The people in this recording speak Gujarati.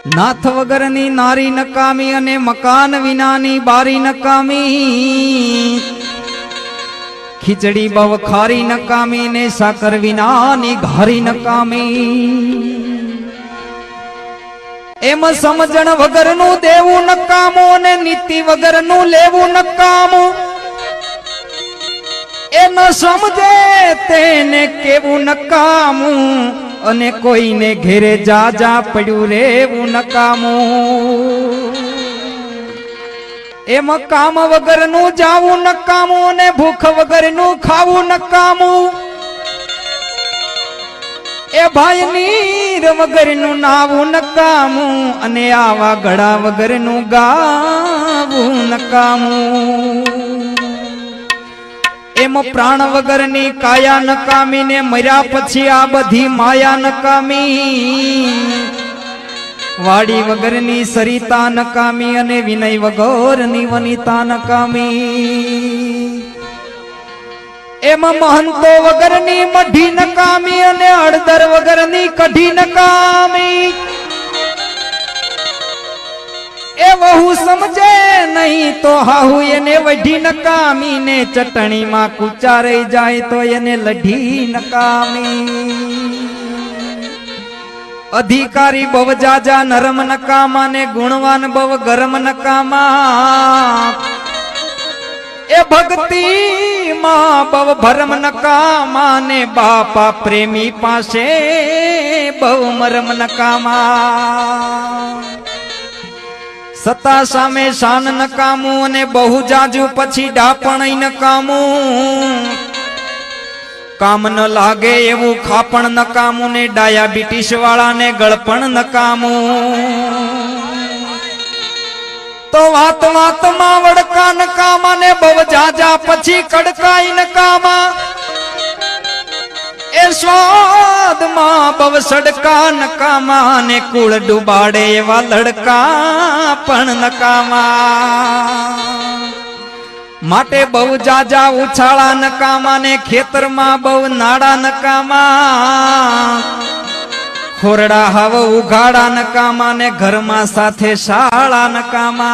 નાથ વગરની નારી નકામી અને મકાન વિનાની બારી નકામી, ખીચડી બવ ખારી નકામી ને સાકર વિનાની ઘારી નકામી. એમ સમજણ વગરનું દેવું નકામું અને નીતિ વગરનું લેવું નકામું. એ ન સમજે તેને કેવું નકામું અને કોઈને ઘેરે જા જા પડ્યું રેવું નકામું. એમ કામ વગરનું જાવું નકામું અને ભૂખ વગરનું ખાવું નકામું. એ ભાઈ નીર વગરનું નાવું નકામું અને આવા ગળા વગરનું ગાવું નકામું. એમ પ્રાણ વગરની કાયા નકામી ને મર્યા પછી આ બધી માયા નકામી. વાડી વગરની સરિતા નકામી અને વિનય વગરની વનિતા નકામી. એમ મહંતો વગરની મઢી નકામી અને હળદર વગરની કઢી નકામી. એ વહુ સમજે નહીં તો હાહુ એને વઢી નકામી ને ચટણીમાં કૂચા રહી જાય તો એને લઢી નકામી. અધિકારી બવ જાજા નરમ નકામા ને ગુણવાન બવ ગરમ નકામા. એ ભક્તિ માં બવ ભરમ નકામા ને બાપા પ્રેમી પાસે બવ મરમ નકામા. સત્તા સામે શાન નકામું અને બહુ જાજુ પછી ડાપણ નકામું. કામ ન લાગે એવું ખાપણ નકામું ને ડાયાબિટીસ વાળાને ગળપણ નકામું. તો વાત વાતમાં વડકા નકામા ને બવ જાજા પછી કડકાઈ નકામા. એ સ્વાદમાં બવ સડકા નકામા ને કુળ ડુબાડે એવા લડકા પણ નકામા. માટે બહુ જાજા ઉછાળા નકામા ને ખેતરમાં બહુ નાડા નકામા. ખોરડા હાવ ઉઘાડા નકામા ને ઘરમાં સાથે શાળા નકામા.